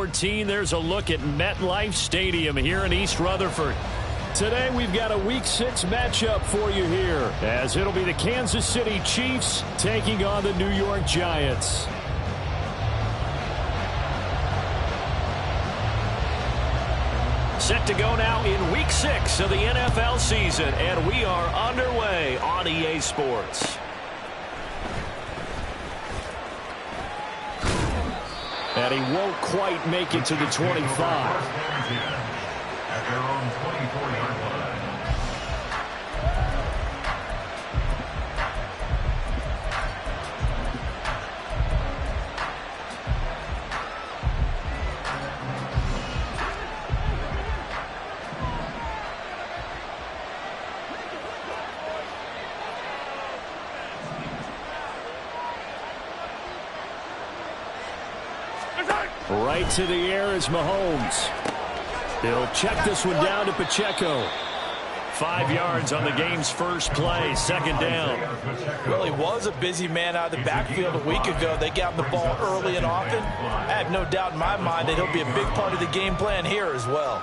14, there's a look at MetLife Stadium here in East Rutherford. Today we've got a Week 6 matchup for you here, as it'll be the Kansas City Chiefs taking on the New York Giants. Set to go now in Week 6 of the NFL season, and we are underway on EA Sports. And he won't quite make it to the 25. At their own 24-yard line. Right to the air is Mahomes. He'll check this one down to Pacheco. 5 yards on the game's first play, second down. Well, he was a busy man out of the backfield a week ago. They got the ball early and often. I have no doubt in my mind that he'll be a big part of the game plan here as well.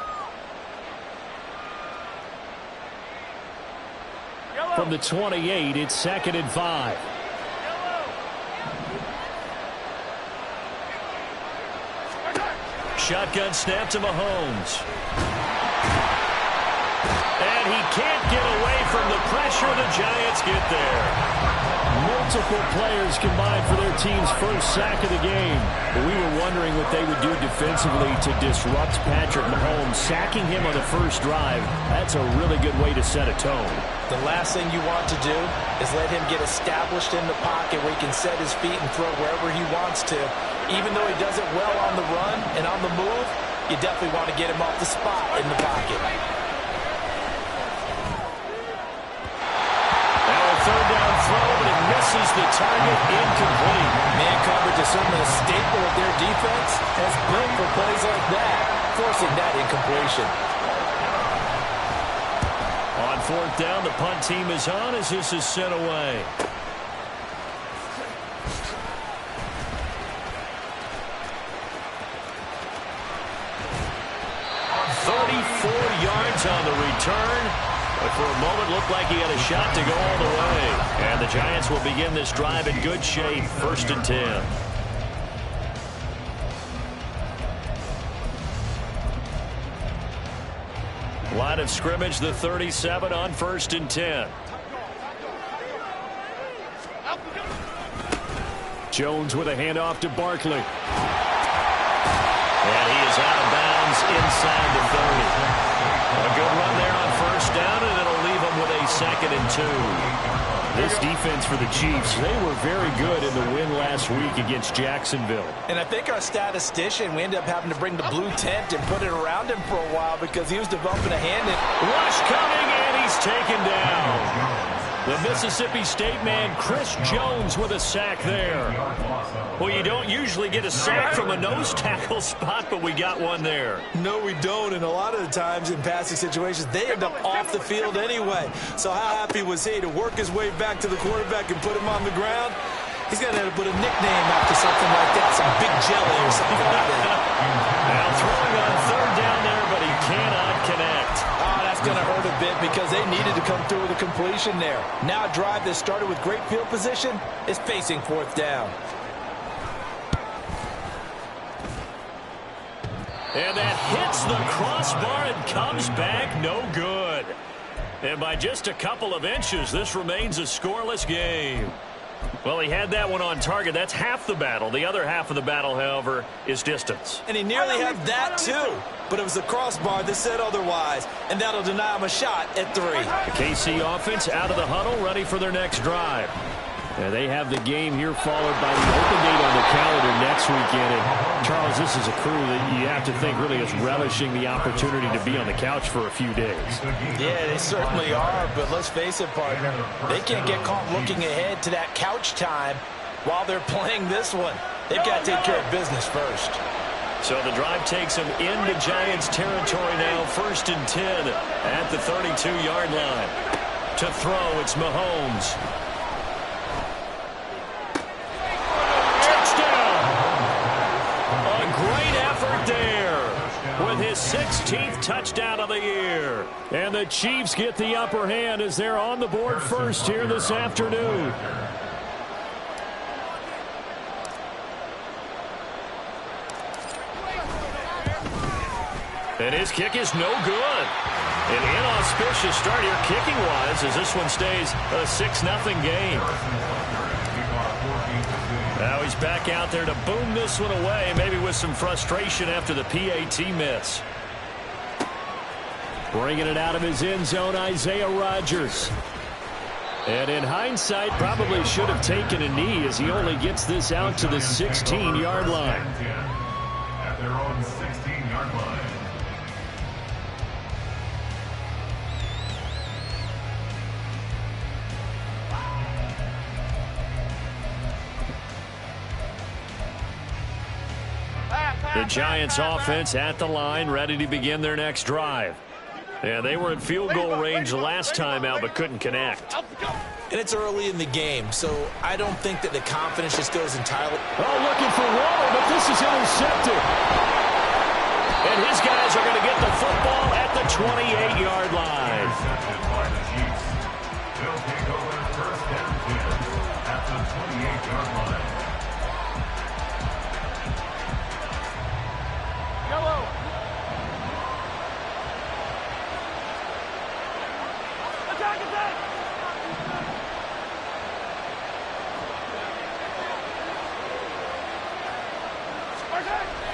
From the 28, it's 2nd and 5. Shotgun snap to Mahomes. And he can't get away from the pressure. The Giants get there. Multiple players combined for their team's first sack of the game. But we were wondering what they would do defensively to disrupt Patrick Mahomes. Sacking him on the first drive, that's a really good way to set a tone. The last thing you want to do is let him get established in the pocket where he can set his feet and throw wherever he wants to. Even though he does it well on the run and on the move, you definitely want to get him off the spot in the pocket. Now a third down throw, but it misses the target, incomplete. Man coverage is certainly a staple of their defense, has built for plays like that, forcing that incompletion. On 4th down, the punt team is on as this is sent away. On the return, but for a moment looked like he had a shot to go all the way. And the Giants will begin this drive in good shape, 1st and 10. Line of scrimmage, the 37 on 1st and 10. Jones with a handoff to Barkley. And he is out of bounds inside the 30. A good run there on 1st down, and it'll leave them with a 2nd and 2. This defense for the Chiefs, they were very good in the win last week against Jacksonville. And I think our statistician, we ended up having to bring the blue tent and put it around him for a while because he was developing a hand. Rush coming, and he's taken down. The Mississippi State man, Chris Jones, with a sack there. Well, you don't usually get a sack from a nose tackle spot, but we got one there. No, we don't, and a lot of the times in passing situations, they end up off the field anyway. So how happy was he to work his way back to the quarterback and put him on the ground? He's going to have to put a nickname after something like that, some big jelly or something like that. Now throwing on 3rd down there, but he cannot connect. Oh, that's going to hurt a bit because they needed to come through with a completion there. Now a drive that started with great field position is facing 4th down. And that hits the crossbar and comes back no good. And by just a couple of inches, this remains a scoreless game. Well, he had that one on target. That's half the battle. The other half of the battle, however, is distance. And he nearly had that, too. But it was the crossbar that said otherwise. And that'll deny him a shot at 3. The KC offense out of the huddle, ready for their next drive. And they have the game here followed by the open date on the calendar next weekend. And Charles, this is a crew that you have to think really is relishing the opportunity to be on the couch for a few days. Yeah, they certainly are, but let's face it, partner. They can't get caught looking ahead to that couch time while they're playing this one. They've got to take care of business first. So the drive takes them into Giants territory now, 1st and 10 at the 32-yard line. To throw, it's Mahomes. there with his 16th touchdown of the year. And the Chiefs get the upper hand as they're on the board first here this afternoon. And his kick is no good. An inauspicious start here kicking-wise as this one stays a 6-0 game. Now he's back out there to boom this one away, maybe with some frustration after the PAT miss. Bringing it out of his end zone, Isaiah Rodgers. And in hindsight, probably should have taken a knee as he only gets this out to the 16-yard line. At their own 16-yard line. The Giants offense at the line, ready to begin their next drive. Yeah, they were in field goal range the last time out, but couldn't connect. And it's early in the game, so I don't think that the confidence just goes entirely. Oh, looking for Waller, but this is intercepted. And his guys are going to get the football at the 28-yard line. They'll take over first down 10 at the 28-yard line.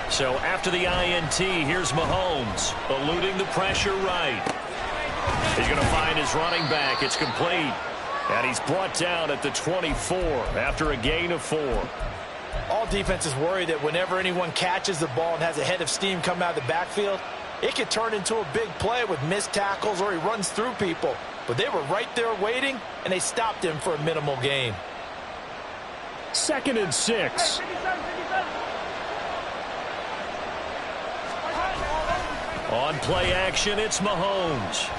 So after the INT, here's Mahomes, eluding the pressure right. He's going to find his running back. It's complete. And he's brought down at the 24 after a gain of 4. All defenses worry that whenever anyone catches the ball and has a head of steam come out of the backfield, it could turn into a big play with missed tackles or he runs through people. But they were right there waiting, and they stopped him for a minimal gain. 2nd and 6. On play action, it's Mahomes.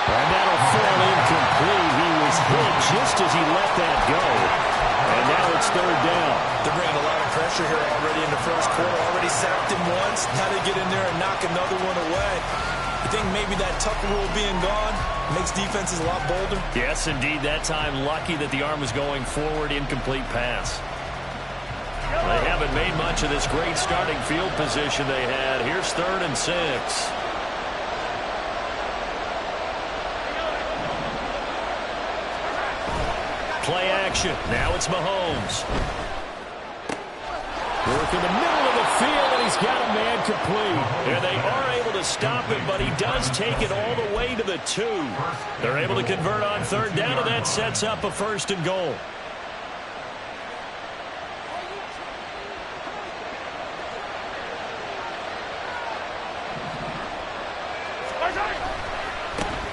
And that'll fall incomplete. He was hit just as he let that go. And now it's 3rd down. They're bringing a lot of pressure here already in the first quarter. Already sacked him once. Now they get in there and knock another one away. I think maybe that Tucker rule being gone makes defenses a lot bolder. Yes, indeed. That time, lucky that the arm was going forward. Incomplete pass. They haven't made much of this great starting field position they had. Here's 3rd and 6. Play action. Now it's Mahomes. Work in the middle of the field, and he's got a man complete. And they are able to stop him, but he does take it all the way to the 2. They're able to convert on 3rd down, and that sets up a 1st and goal.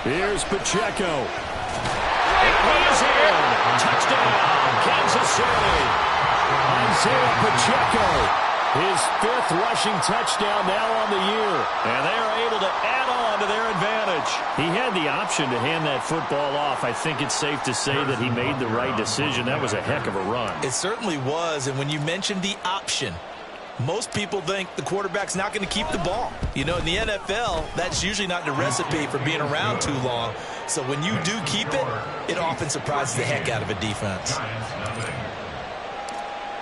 Here's Pacheco. And he's in. Touchdown, Kansas City. Isaiah Pacheco, his 5th rushing touchdown now on the year. And they are able to add on to their advantage. He had the option to hand that football off. I think it's safe to say that he made the right decision. That was a heck of a run. It certainly was. And when you mentioned the option, most people think the quarterback's not going to keep the ball. You know, in the NFL, that's usually not the recipe for being around too long. So when you do keep it, it often surprises the heck out of a defense.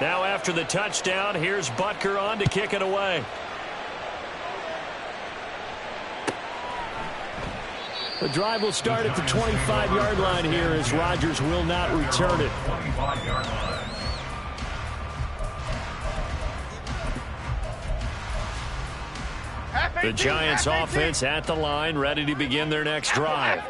Now after the touchdown, here's Butker on to kick it away. The drive will start at the 25-yard line here as Rodgers will not return it. 25-yard line. The Giants offense at the line, ready to begin their next drive.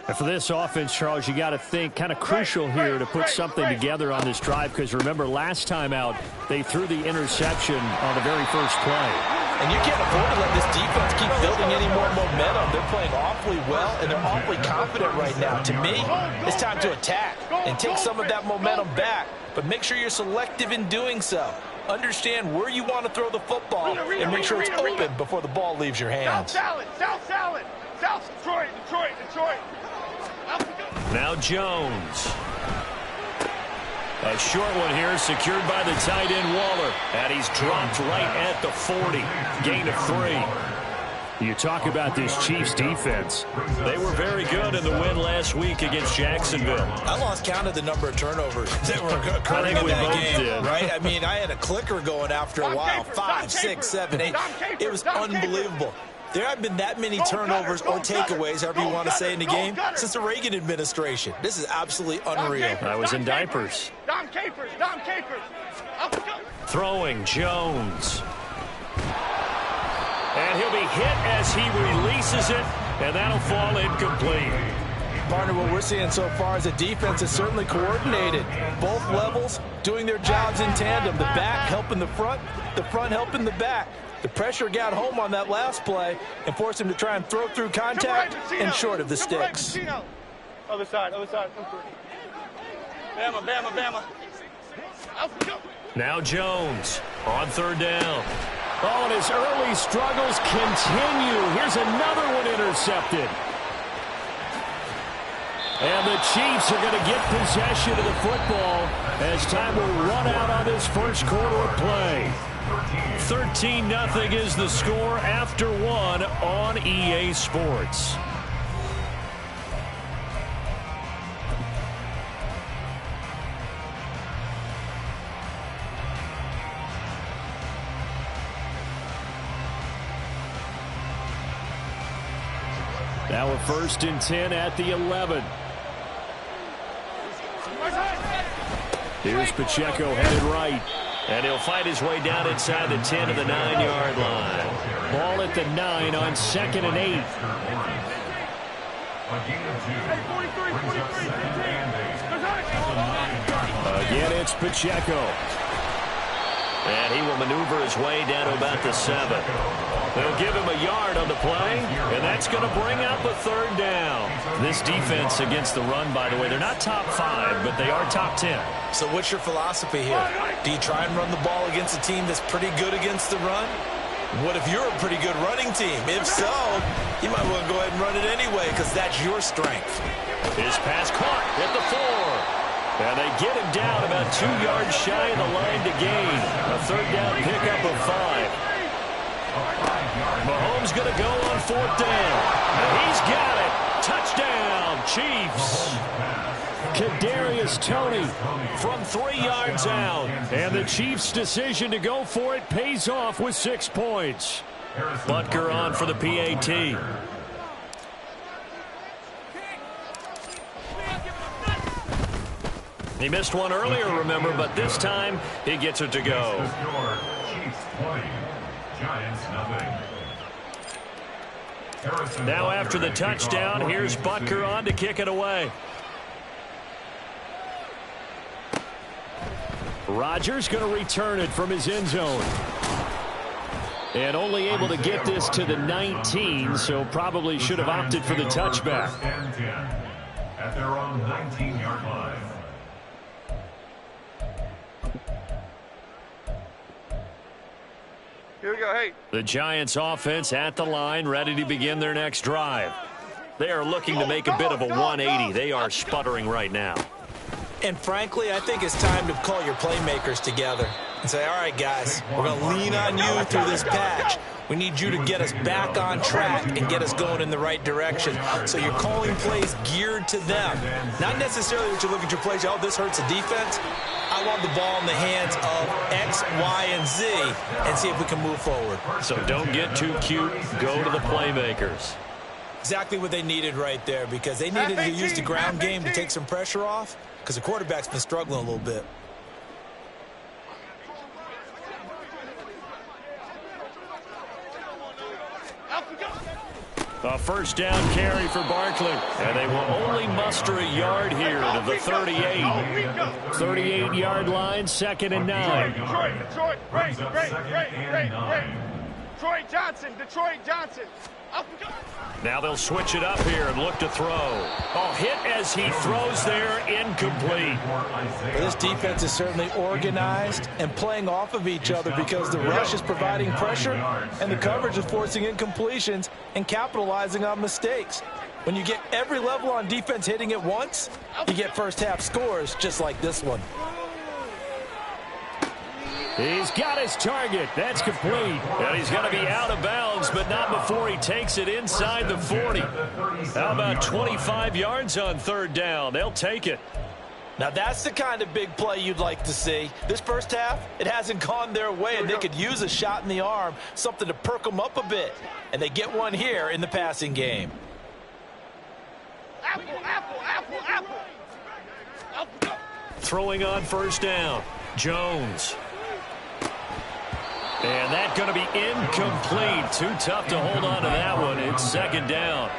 And for this offense, Charles, you got to think kind of crucial here to put something together on this drive, because remember last time out they threw the interception on the very first play. And you can't afford to let this defense keep building any more momentum. They're playing awfully well, and they're awfully confident right now. To me, it's time to attack and take some of that momentum back, but make sure you're selective in doing so. Understand where you want to throw the football and make sure it's open before the ball leaves your hands. South salad. South Detroit. Now Jones. A short one here, secured by the tight end Waller. And he's dropped right at the 40. Gain of 3. You talk about this Chiefs defense. They were very good in the win last week against Jacksonville. I lost count of the number of turnovers that were occurring in that game, right? I mean, I had a clicker going after a while. 5, 6, 7, 8. It was unbelievable. There have been that many turnovers or takeaways, however you want to say, in the game since the Reagan administration. This is absolutely unreal. I was in diapers. Dom Capers. Throwing Jones. And he'll be hit as he releases it, and that'll fall incomplete. Partner, what we're seeing so far is the defense is certainly coordinated. Both levels doing their jobs in tandem. The back helping the front helping the back. The pressure got home on that last play and forced him to try and throw through contact and short of the sticks. Other side. Bama. Now Jones on third down. Oh, and his early struggles continue. Here's another one intercepted. And the Chiefs are going to get possession of the football as time will run out on this first quarter of play. 13-0 is the score after 1 on EA Sports. Now a 1st and 10 at the 11. Here's Pacheco headed right. And he'll fight his way down inside the 10 to the 9-yard line. Ball at the 9 on 2nd and 8. Again, it's Pacheco. And he will maneuver his way down to about the 7. They'll give him a yard on the play, and that's going to bring out the 3rd down. This defense against the run, by the way, they're not top 5, but they are top 10. So what's your philosophy here? Do you try and run the ball against a team that's pretty good against the run? What if you're a pretty good running team? If so, you might want to go ahead and run it anyway because that's your strength. His pass caught at the 4. And they get him down about 2 yards shy of the line to gain. A 3rd down pickup of 5. Mahomes going to go on 4th down. And he's got it. Touchdown, Chiefs. Kadarius Toney from 3 yards out. And the Chiefs' decision to go for it pays off with 6 points. Butker on for the PAT. He missed one earlier, remember, but this time he gets it to go. Now after the touchdown, here's Butker on to kick it away. Rodgers going to return it from his end zone. And only able to get this to the 19, so probably should have opted for the touchback. At their own 19-yard line. Here we go, hey. The Giants offense at the line, ready to begin their next drive. They are looking to make a bit of a 180. They are sputtering right now. And frankly, I think it's time to call your playmakers together and say, all right, guys, we're going to lean on you through this patch. We need you to get us back on track and get us going in the right direction. So you're calling plays geared to them. Not necessarily that you look at your plays, oh, this hurts the defense. I want the ball in the hands of X, Y, and Z and see if we can move forward. So don't get too cute. Go to the playmakers. Exactly what they needed right there because they needed to use the ground game to take some pressure off because the quarterback's been struggling a little bit. A 1st down carry for Barkley. And they will only muster a yard here to the 38. 38-yard line, 2nd and 9. Detroit, great. Detroit Johnson. Now they'll switch it up here and look to throw. Oh, hit as he throws there, incomplete. Well, this defense is certainly organized and playing off of each other because the rush is providing pressure and the coverage is forcing incompletions and capitalizing on mistakes. When you get every level on defense hitting at once, you get first half scores just like this one. He's got his target. That's complete. And he's going to be out of bounds, but not before he takes it inside the 40. How about 25 yards on third down? They'll take it. Now, that's the kind of big play you'd like to see. This first half, it hasn't gone their way, and they could use a shot in the arm, something to perk them up a bit. And they get one here in the passing game. Apple, apple, apple, apple. Apple. Throwing on first down. Jones. And that's going to be incomplete. Too tough to hold on to that one. It's second down.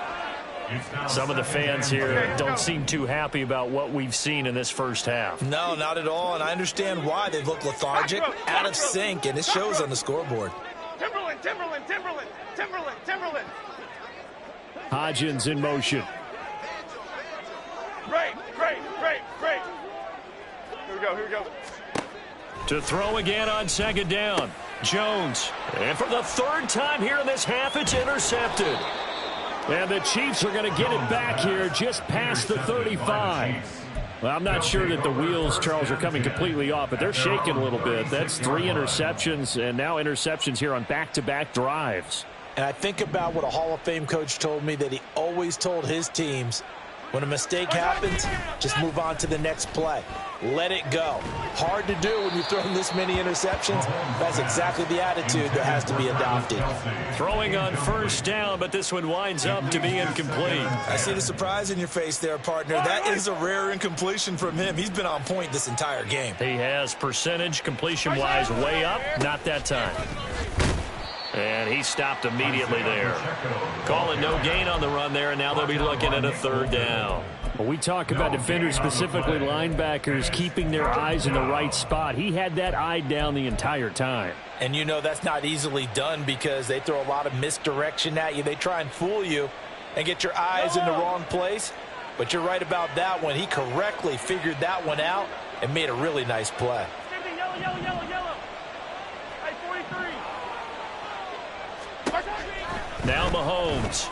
Some of the fans here don't seem too happy about what we've seen in this first half. No, not at all, and I understand why. They look lethargic, out of sync, and it shows on the scoreboard. Timberland, Timberland, Timberland, Timberland, Timberland. Hodgins in motion. Great, great, great, great. Here we go, here we go. To throw again on second down. Jones. And for the third time here in this half, it's intercepted. And the Chiefs are going to get it back here just past the 35. Well, I'm not sure that the wheels, Charles, are coming completely off, but they're shaking a little bit. That's 3 interceptions, and now interceptions here on back-to-back drives. And I think about what a Hall of Fame coach told me, that he always told his teams, when a mistake happens, just move on to the next play. Let it go. Hard to do when you've thrown this many interceptions. That's exactly the attitude that has to be adopted. Throwing on first down, but this one winds up to be incomplete. I see the surprise in your face there, partner. That is a rare incompletion from him. He's been on point this entire game. He has percentage completion-wise way up. Not that time. And he stopped immediately there. Calling no gain on the run there, and now they'll be looking at a third down. Well, we talk about defenders, specifically linebackers, keeping their eyes in the right spot. He had that eye down the entire time. And you know that's not easily done because they throw a lot of misdirection at you. They try and fool you and get your eyes in the wrong place. But you're right about that one. He correctly figured that one out and made a really nice play. Yellow, yellow, yellow, yellow. Hey, 43. Now Mahomes.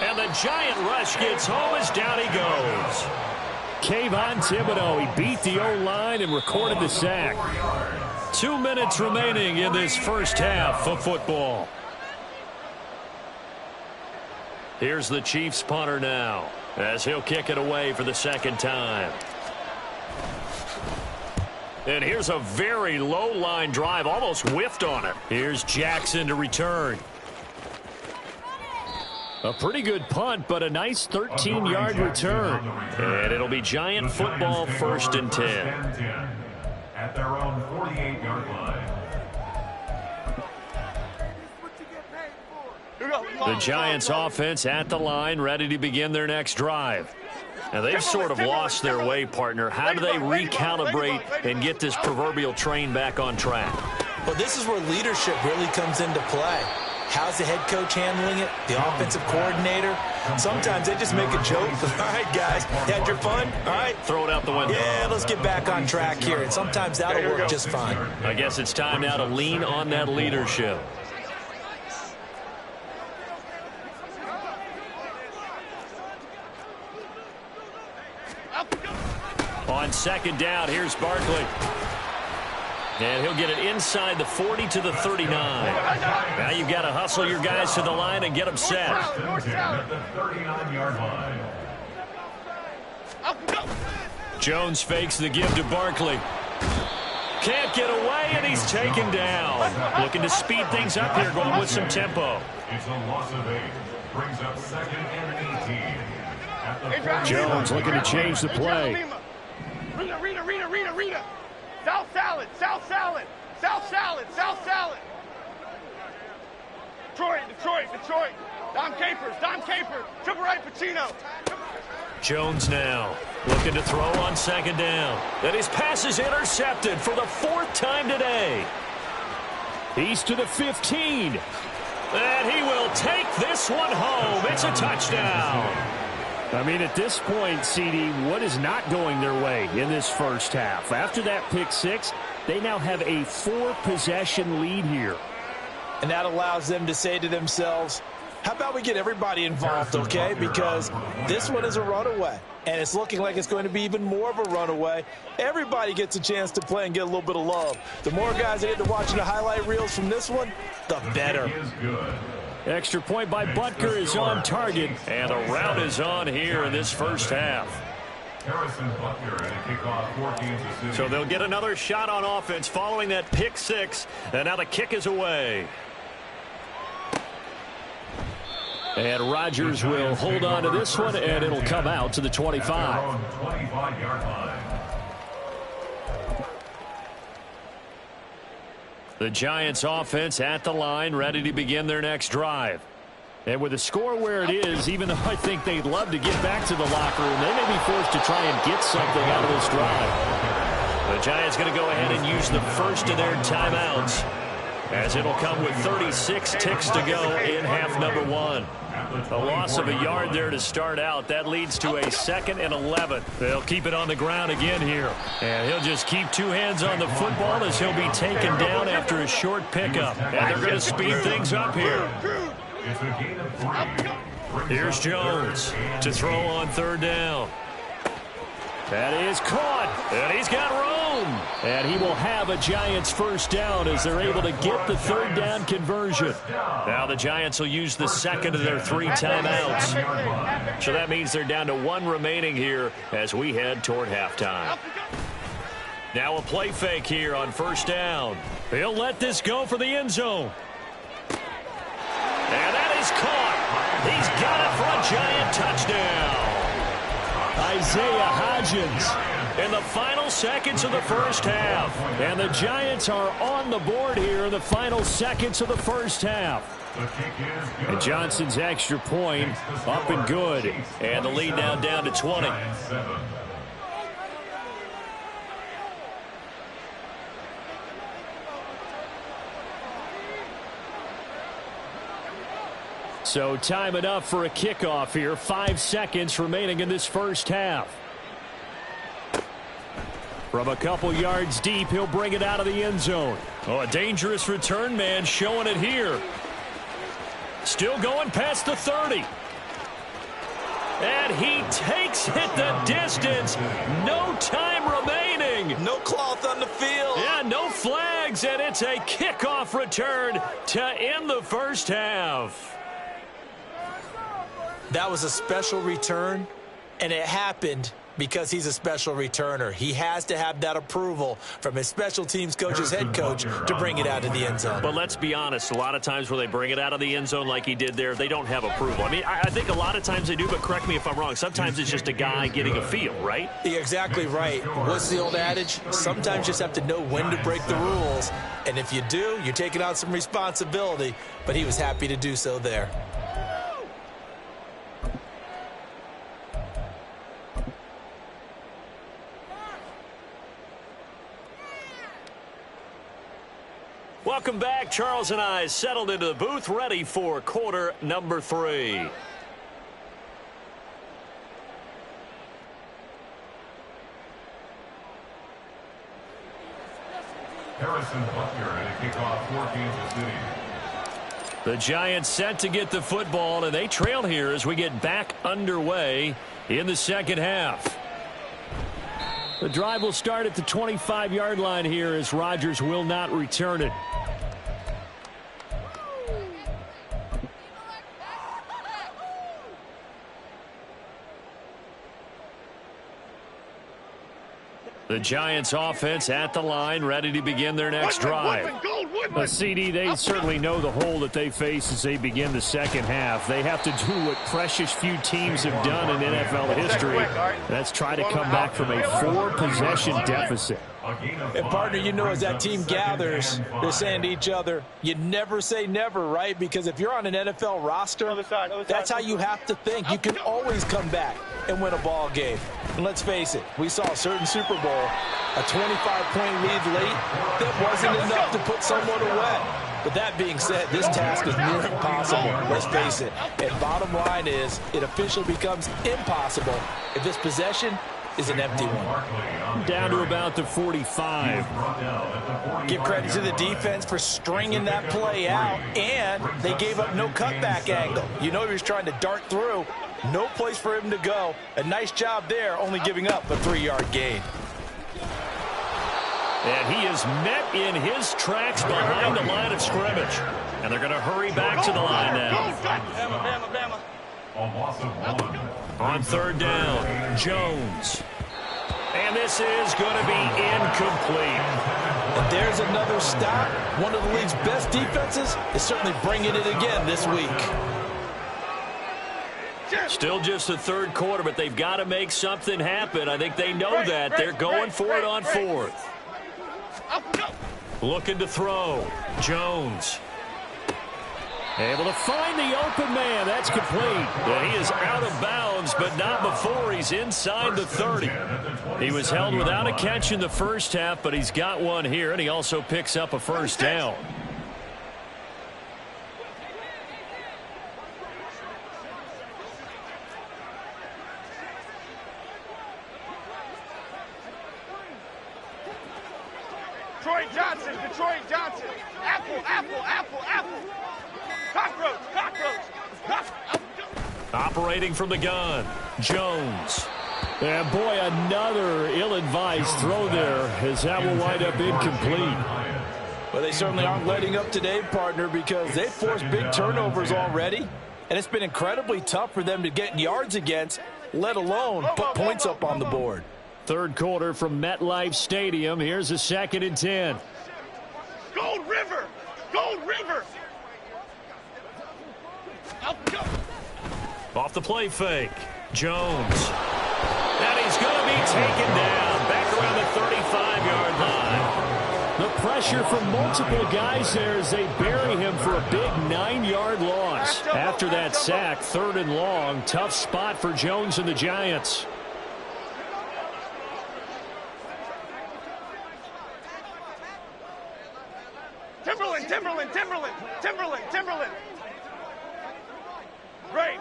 And the giant rush gets home as down he goes. Kayvon Thibodeau, he beat the O-line and recorded the sack. 2 minutes remaining in this first half of football. Here's the Chiefs punter now, as he'll kick it away for the second time. And here's a very low line drive, almost whiffed on it. Here's Jackson to return. A pretty good punt, but a nice 13-yard return. And it'll be Giant football, 1st and 10. At their own 48-yard line. The Giants offense at the line, ready to begin their next drive. Now, they've sort of lost their way, partner. How do they recalibrate and get this proverbial train back on track? Well, this is where leadership really comes into play. How's the head coach handling it? The offensive coordinator? Sometimes they just make a joke. All right, guys, you had your fun? All right. Throw it out the window. Yeah, let's get back on track here. And sometimes that'll work just fine. I guess it's time now to lean on that leadership. On second down, here's Barkley. And he'll get it inside the 40 to the 39. Now you've got to hustle your guys to the line and get them set. Jones fakes the give to Barkley. Can't get away, and he's taken down. Looking to speed things up here, going with some tempo. It's a loss of 8. Brings up 2nd and 18. Jones looking to change the play. Rita. South salad, South salad, South salad, South salad. Detroit. Dom Capers, triple right Pacino. Jones now looking to throw on second down. And his pass is intercepted for the 4th time today. He's to the 15. And he will take this one home. It's a touchdown. I mean, at this point, CD, what is not going their way in this first half? After that pick 6, they now have a 4-possession lead here. And that allows them to say to themselves, How about we get everybody involved, okay? Because this one is a runaway, and it's looking like it's going to be even more of a runaway. Everybody gets a chance to play and get a little bit of love. The more guys that get to watching the highlight reels from this one, the better. Extra point by Butker is on target, and the rout is on here in this first half. So they'll get another shot on offense following that pick six, and now the kick is away. And Rodgers will hold on to this one, and it'll come out to the 25. The Giants offense at the line, ready to begin their next drive. And with the score where it is, even though I think they'd love to get back to the locker room, they may be forced to try and get something out of this drive. The Giants going to go ahead and use the first of their timeouts, as it'll come with 36 ticks to go in half number one. A loss of a yard there to start out. That leads to a 2nd and 11. They'll keep it on the ground again here. And he'll just keep two hands on the football as he'll be taken down after a short pickup. And they're going to speed things up here. Here's Jones to throw on 3rd down. That is caught, and he's got room. And he will have a Giants first down as they're able to get the 3rd down conversion. Now the Giants will use the 2nd of their 3 timeouts. So that means they're down to 1 remaining here as we head toward halftime. Now a play fake here on 1st down. He'll let this go for the end zone. And that is caught. He's got it for a Giant touchdown. Isaiah Hodgins in the final seconds of the first half. And the Giants are on the board here in the final seconds of the first half. And Johnson's extra point up and good. And the lead now down to 20. So time enough for a kickoff here. 5 seconds remaining in this first half. From a couple yards deep, he'll bring it out of the end zone. Oh, a dangerous return man showing it here. Still going past the 30. And he takes it the distance. No time remaining. No cloth on the field. Yeah, no flags, and it's a kickoff return to end the first half. That was a special return, and it happened because he's a special returner. He has to have that approval from his special teams coach's head coach to bring it out of the end zone. But let's be honest, a lot of times when they bring it out of the end zone like he did there, they don't have approval. I mean, I think a lot of times they do, but correct me if I'm wrong. Sometimes it's just a guy getting a feel, right? You're exactly right. What's the old adage? Sometimes you just have to know when to break the rules. And if you do, you're taking on some responsibility. But he was happy to do so there. Welcome back. Charles and I settled into the booth, ready for quarter number 3. Harrison Butker and a kickoff for Kansas City. The Giants set to get the football, and they trail here as we get back underway in the second half. The drive will start at the 25-yard line here as Rodgers will not return it. The Giants offense at the line, ready to begin their next drive. CD, they certainly know the hole that they face as they begin the second half. They have to do what precious few teams have done in NFL history. That's try to come back from a 4-possession deficit. And, partner, you know, as that team gathers, they're saying to each other, you never say never, right? Because if you're on an NFL roster, that's how you have to think. You can always come back and win a ball game. And let's face it, we saw a certain Super Bowl, a 25-point lead late, that wasn't enough to put someone away. But that being said, this task is near impossible, let's face it. And bottom line is, it officially becomes impossible if this possession is an empty one. Down to about the 45. Give credit to the defense for stringing that play out, and they gave up no cutback angle. You know he was trying to dart through. No place for him to go. A nice job there, only giving up a 3-yard gain. And he is met in his tracks behind the line of scrimmage. And they're going to hurry back to the line now. On third down, Jones. And this is going to be incomplete. And there's another stop. One of the league's best defenses is certainly bringing it again this week. Still just the third quarter, but they've got to make something happen. I think they know that. They're going for it on fourth. Looking to throw. Jones. Able to find the open man. That's complete. And he is out of bounds, but not before he's inside the 30. He was held without a catch in the first half, but he's got one here, and he also picks up a first down. Detroit Johnson. Apple, apple, apple, apple. Cockroach, cockroach. Operating from the gun, Jones. And boy, another ill-advised throw there, as that will wind up incomplete. Well, they certainly aren't letting up today, partner, because they've forced big turnovers already, and it's been incredibly tough for them to get yards against, let alone put points up on the board. Third quarter from MetLife Stadium. Here's a 2nd and 10. Gold River! Gold River! Off the play fake, Jones. And he's going to be taken down back around the 35-yard line. The pressure from multiple guys there as they bury him for a big 9-yard loss. After that sack, 3rd and long, tough spot for Jones and the Giants. Timberland. Great.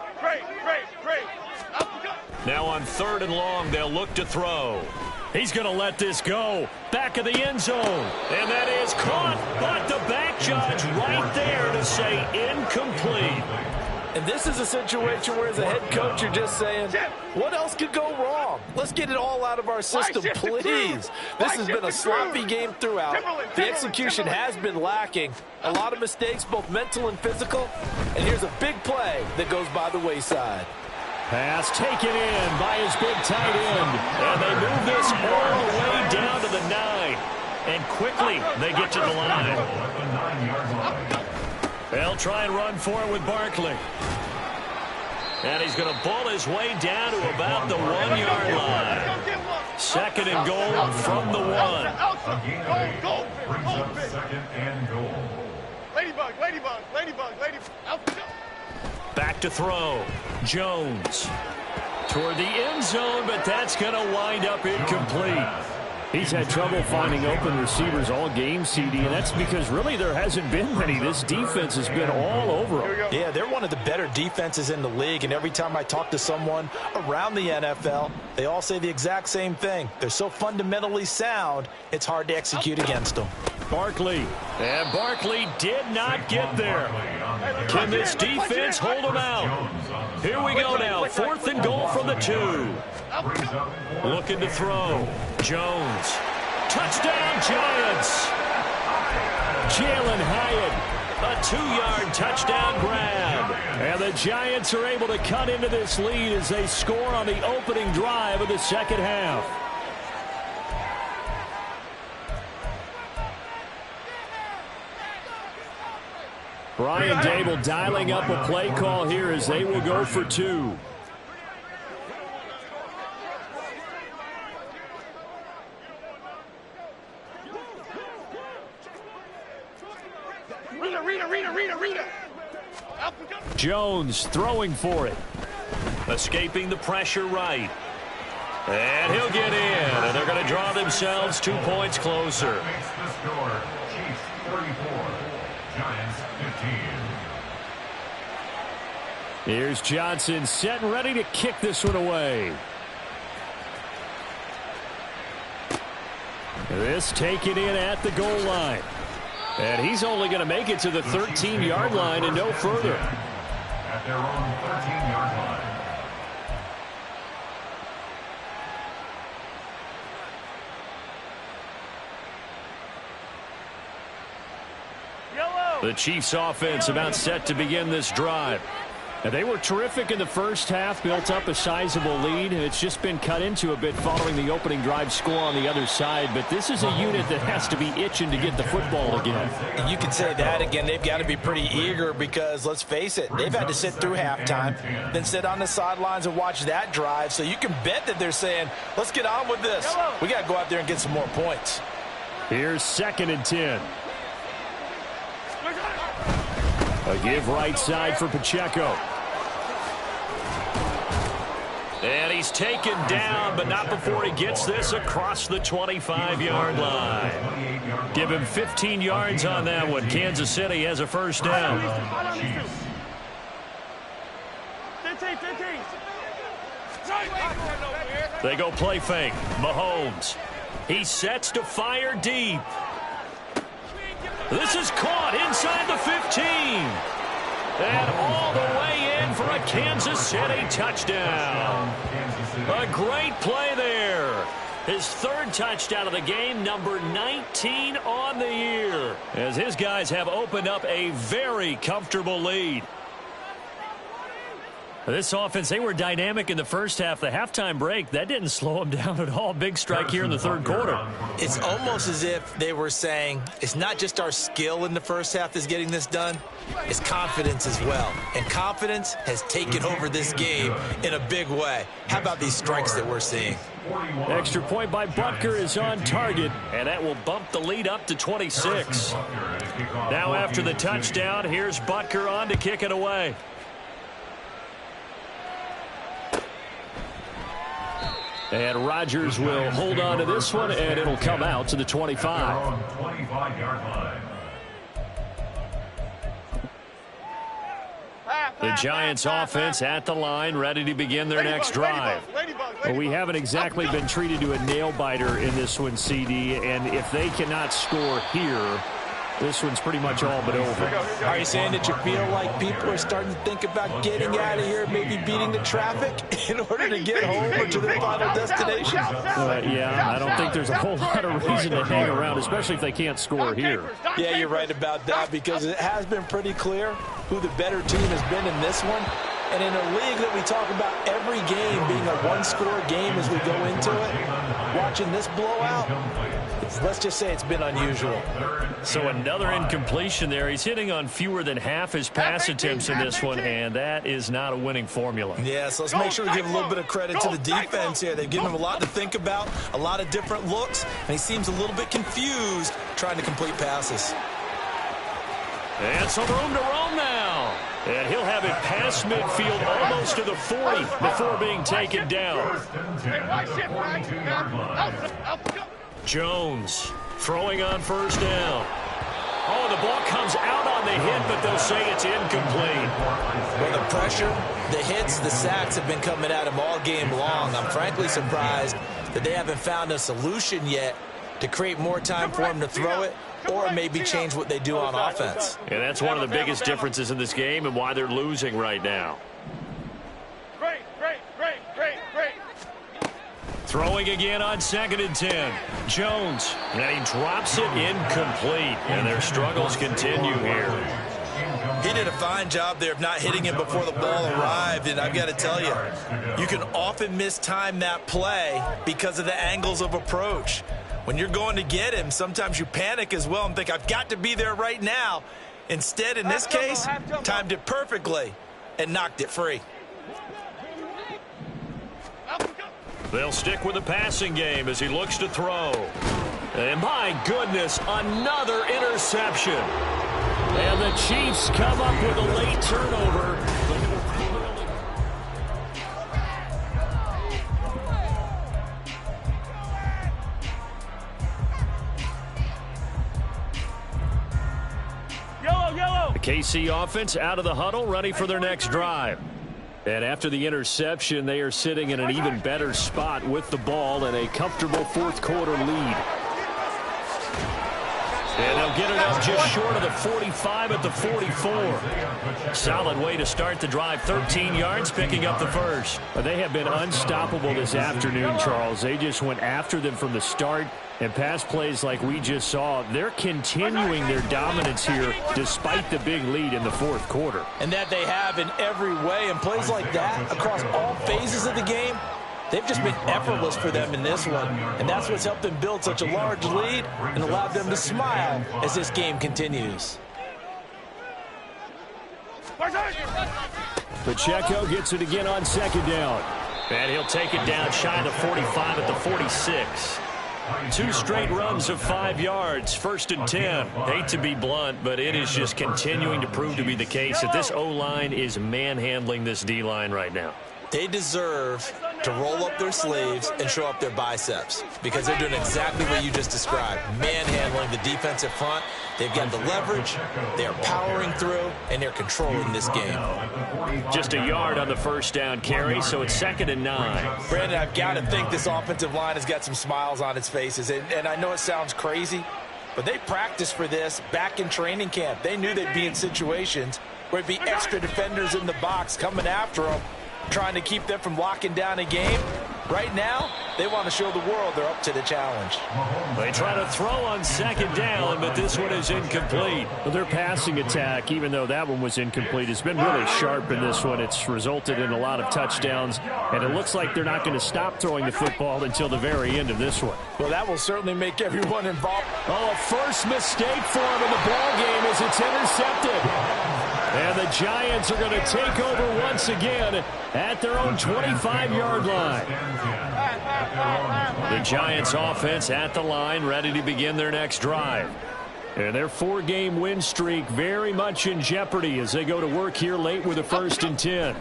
Now on 3rd and long, they'll look to throw. He's going to let this go. Back of the end zone. And that is caught. But the back judge right there to say incomplete. And this is a situation where as a head coach you're just saying, what else could go wrong? Let's get it all out of our system, please. This has been a sloppy game throughout. The execution has been lacking. A lot of mistakes, both mental and physical. And here's a big play that goes by the wayside. Pass taken in by his big tight end. And they move this all the way down to the 9. And quickly they get to the line. They'll try and run for it with Barkley. And he's going to bull his way down to about the 1-yard line. 2nd and goal from the 1. Goal. Second and goal. Ladybug. Back to throw. Jones. Toward the end zone, but that's going to wind up incomplete. He's had trouble finding open receivers all game, CD, and that's because really there hasn't been many. This defense has been all over them. Yeah, they're one of the better defenses in the league, and every time I talk to someone around the NFL, they all say the exact same thing. They're so fundamentally sound, it's hard to execute against them. Barkley. And Barkley did not get there. Can this defense hold him out? Here we go now. 4th and goal from the 2. Looking to throw. Jones. Touchdown, Giants. Jalen Hyatt. A 2-yard touchdown grab. And the Giants are able to cut into this lead as they score on the opening drive of the second half. Brian Dable dialing up a play call here as they will go for 2. Rita. Jones throwing for it. Escaping the pressure right. And he'll get in. And they're going to draw themselves 2 points closer. Makes the score. Chiefs 34. Giants 15. Here's Johnson set and ready to kick this one away. This taken in at the goal line. And he's only going to make it to the 13-yard line and no further. At their own 13-yard line. The Chiefs offense about set to begin this drive. And they were terrific in the first half, built up a sizable lead, and it's just been cut into a bit following the opening drive score on the other side. But this is a unit that has to be itching to get the football again. You can say that again. They've got to be pretty eager because, let's face it, they've had to sit through halftime, then sit on the sidelines and watch that drive. So you can bet that they're saying, let's get on with this. We got to go out there and get some more points. Here's 2nd and 10. A give right side for Pacheco. And he's taken down, but not before he gets this across the 25-yard line. Give him 15 yards on that one. Kansas City has a first down. 15. They go play fake. Mahomes. He sets to fire deep. This is caught inside the 15. And all the way in for a Kansas City touchdown. A great play there. His 3rd touchdown of the game, number 19 on the year, as his guys have opened up a very comfortable lead. This offense, they were dynamic in the first half. The halftime break, that didn't slow them down at all. Big strike here in the 3rd quarter. It's almost as if they were saying, it's not just our skill in the first half that's getting this done, it's confidence as well. And confidence has taken over this game in a big way. How about these strikes that we're seeing? Extra point by Butker is on target, and that will bump the lead up to 26. Now after the touchdown, here's Butker on to kick it away. And Rodgers will hold on to this one, and it'll come out to the 25. The Giants offense at the line, ready to begin their next drive. Well, we haven't exactly been treated to a nail-biter in this one, CD, and if they cannot score here, this one's pretty much all but over. Are you saying that you feel like people are starting to think about getting out of here, maybe beating the traffic in order to get home or to their final destination? Yeah, I don't think there's a whole lot of reason to hang around, especially if they can't score here. Yeah, you're right about that, because it has been pretty clear who the better team has been in this one. And in a league that we talk about every game being a one-score game as we go into it, watching this blowout, let's just say it's been unusual. So another incompletion there. He's hitting on fewer than half his pass attempts in this one, and that is not a winning formula. Yeah, so let's make sure we give a little bit of credit to the defense here. They've given him a lot to think about, a lot of different looks, and he seems a little bit confused trying to complete passes. And some room to roam now. And he'll have it past midfield almost to the 40 before being taken down. Jones throwing on first down. Oh, the ball comes out on the hit, but they'll say it's incomplete. Well, the pressure, the hits, the sacks have been coming at him all game long. I'm frankly surprised that they haven't found a solution yet to create more time for him to throw it, or maybe change what they do on offense. And that's one of the biggest differences in this game and why they're losing right now. Great. Throwing again on 2nd and 10. Jones, and he drops it incomplete. And their struggles continue here. He did a fine job there of not hitting him before the ball arrived, and I've got to tell you, you can often mistime that play because of the angles of approach. When you're going to get him, sometimes you panic as well and think, I've got to be there right now. Instead, in this case, timed it perfectly and knocked it free. They'll stick with the passing game as he looks to throw. And my goodness, another interception. And the Chiefs come up with a late turnover. The KC offense out of the huddle, ready for their next drive. And after the interception, they are sitting in an even better spot with the ball and a comfortable 4th quarter lead. And they'll get it up just short of the 45 at the 44. Solid way to start the drive. 13 yards, picking up the first. They have been unstoppable this afternoon, Charles. They just went after them from the start. And pass plays like we just saw, they're continuing their dominance here despite the big lead in the fourth quarter. And that they have in every way. And plays like that across all phases of the game, they've just been effortless for them in this one. And that's what's helped them build such a large lead and allowed them to smile as this game continues. Pacheco gets it again on second down. And he'll take it down shy of the 45 at the 46. 2 straight runs of 5 yards, 1st and 10. Hate to be blunt, but it is just continuing to prove to be the case that this O-line is manhandling this D-line right now. They deserve to roll up their sleeves and show up their biceps because they're doing exactly what you just described, manhandling the defensive front. They've got the leverage, they're powering through, and they're controlling this game. Just a yard on the first down carry, so it's 2nd and 9. Brandon, I've got to think this offensive line has got some smiles on its faces, and I know it sounds crazy, but they practiced for this back in training camp. They knew they'd be in situations where it'd be extra defenders in the box coming after them, trying to keep them from locking down a game. Right now, they want to show the world they're up to the challenge. They try to throw on 2nd down, but this one is incomplete. Well, their passing attack, even though that one was incomplete, has been really sharp in this one. It's resulted in a lot of touchdowns, and it looks like they're not going to stop throwing the football until the very end of this one. Well, that will certainly make everyone involved. Oh, a first mistake for him in the ballgame as it's intercepted. And the Giants are going to take over once again at their own 25-yard line. The Giants offense at the line, ready to begin their next drive. And their 4-game win streak very much in jeopardy as they go to work here late with a 1st and 10.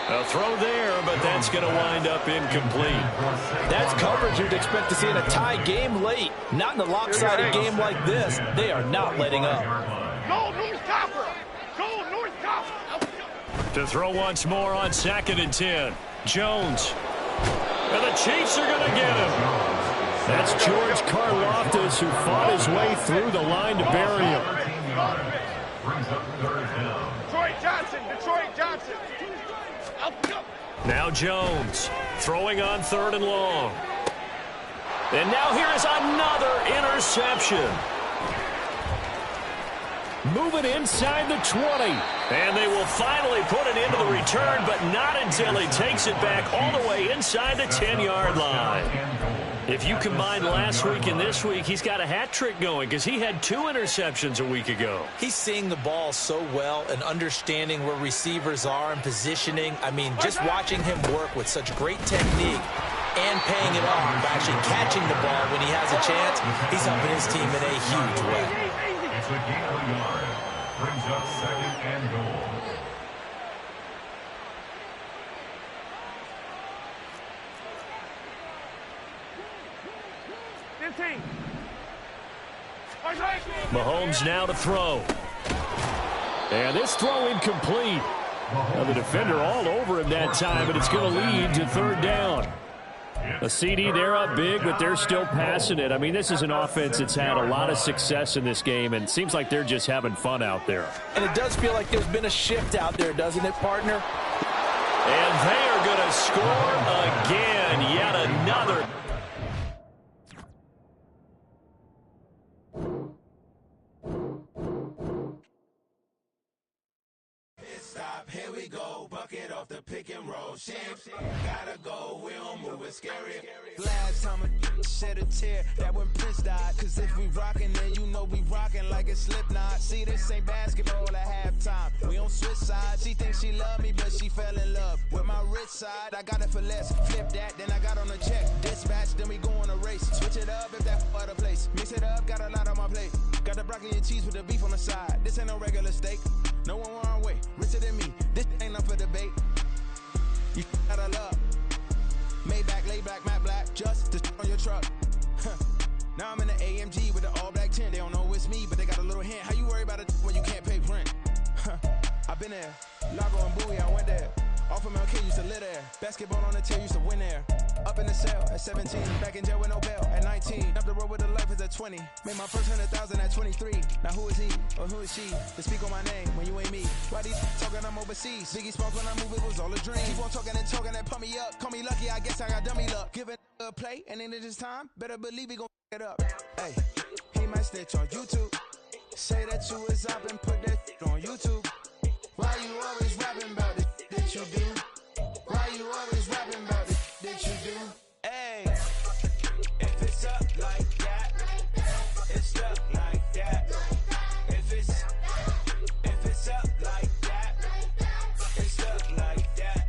A throw there, but that's going to wind up incomplete. That's coverage you'd expect to see in a tie game late. Not in a lopsided game like this. They are not letting up. Go North Copper! Go North Copper! To throw once more on 2nd and 10. Jones. And the Chiefs are going to get him. That's George Karlaftis who fought his way through the line to bury him. Detroit Johnson! Now Jones throwing on 3rd and long. And now here is another interception. Moving inside the 20. And they will finally put it into the return, but not until he takes it back all the way inside the 10-yard line. If you combine last week and this week, he's got a hat trick going because he had 2 interceptions a week ago. He's seeing the ball so well and understanding where receivers are and positioning. I mean, just watching him work with such great technique and paying it off by actually catching the ball when he has a chance, he's helping his team in a huge way. It's a gain of a yard. Brings up 2nd and goal. Mahomes now to throw. And this throw incomplete. Now the defender all over him that time, but it's going to lead to 3rd down. A CD, they're up big, but they're still passing it. I mean, this is an offense that's had a lot of success in this game, and it seems like they're just having fun out there. And it does feel like there's been a shift out there, doesn't it, partner? And they are going to score again. Yet another. Here we go, bucket off the pick and roll. Shams, gotta go, we don't move it scary. Last time a shed a tear, that when Prince died. Cause if we rockin', then you know we rockin' like a Slipknot. See, this ain't basketball at halftime. We on switch sides. She thinks she love me, but she fell in love with my rich side. I got it for less. Flip that, then I got on a check. Dispatch, then we go on a race. Switch it up if that other place. Mix it up, got a lot on my plate. Got the broccoli and cheese with the beef on the side. This ain't no regular steak. No one wrong way, richer than me. This ain't up for debate. You gotta love. Maybach, lay back, matte black, just to on your truck. Now I'm in the AMG with the all black tint. They don't know it's me, but they got a little hint. How you worry about it when you can't pay rent? I've been there, Lago and Bowie, I went there. Off from LK used to live there. Basketball on the tier used to win there. Up in the cell at 17. Back in jail with no bail at 19. Up the road with the life is at 20. Made my first 100,000 at 23. Now who is he or who is she to speak on my name when you ain't me? Why these talking I'm overseas? Biggie Smalls when I move it was all a dream. Keep on talking and pump me up. Call me lucky, I guess I got dummy luck. Give it a play and then it's time. Better believe he gon' it up. Hey, he might snitch on YouTube. Say that you was up and put that on YouTube. Why you always rapping about the that you do? Why you always rapping about the that you do? Hey, if it's up like that, it's up like that. If it's up like that, it's up like that.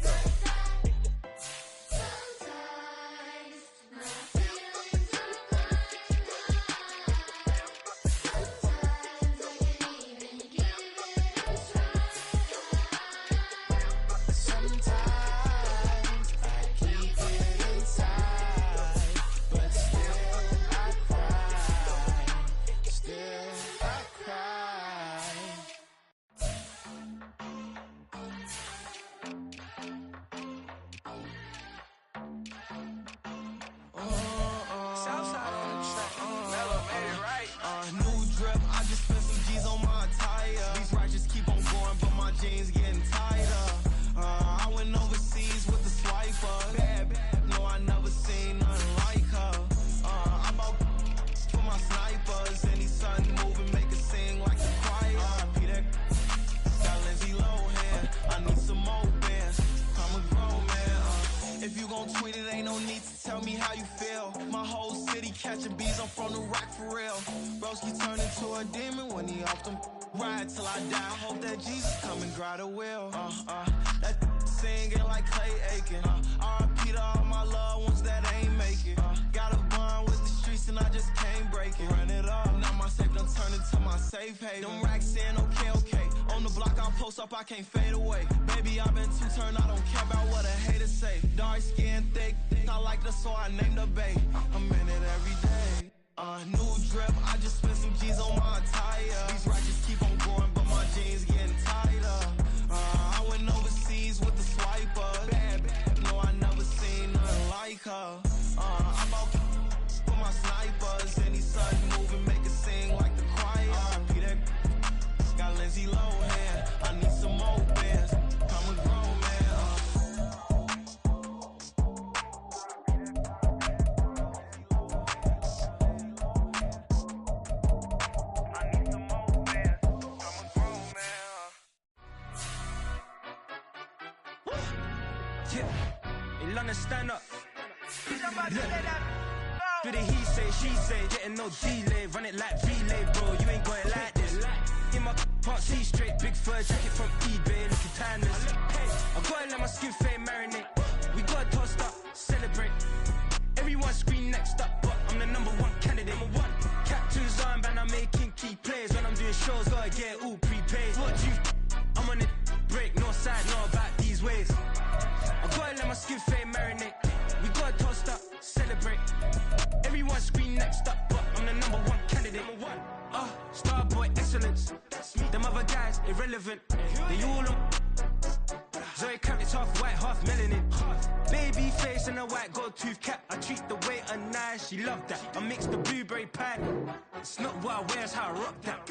Catching bees, I'm from the rock for real. Broski turned into a demon when he off them. Ride till I die. I hope that Jesus come and grab the wheel. That singing like Clay Aiken. R.I.P. to all my loved ones that ain't make it. Got a bond with the streets and I just can't break it. Run it up, now my safe done turned into my safe haven. Them racks in, okay. On the block I post up, I can't fade away. Baby, I've been too turned, I don't care about what a hater say. Dark skin, thick, I like the so I named the bay. I'm in it every day. New drip, I just spent some G's on my attire. These ratchets keep on growing, but my jeans getting tighter. I went overseas with the swiper. Bad, no, I never seen nothing like her. I'm out for my snipers. Any sudden move and make it sing like the choir. Peter got Lindsay Lohan. I need some more bands. I'm a grown man. Stand up. Do the he say, she say, getting no delay, run it like relay, bro. You ain't got it like this. In my part C straight, big fur jacket from eBay, looking timeless. Hey, I gotta let my skin fade marinate. We gotta toast up, celebrate. Everyone scream next up, but I'm the #1 candidate. Captain's armband, I'm making key plays. When I'm doing shows, gotta get it all prepaid. What you? I'm on it break, no side, no about these ways. I gotta let my skin fade marinate. We gotta toast up, celebrate. Everyone scream next up, but I'm the #1 candidate. Starboy excellence. Them other guys irrelevant. They all on. Zoe Kravitz half white, half melanin. Baby face and a white gold tooth cap. I treat the waiter nice, she love that. I mix the blueberry pie. It's not what I wear, it's how I rock that.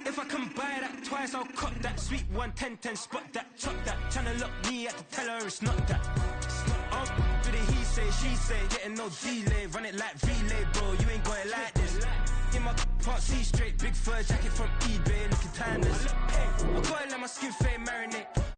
If I can buy that twice, I'll cut that. Sweet 110, spot that, chop that. Tryna look me at the teller, it's not that. Do the he say, she say, getting no delay, run it like relay, bro. You ain't got it like this. In my part C straight, big fur jacket from eBay, looking timeless. Hey, I gotta let my skin fade marinate.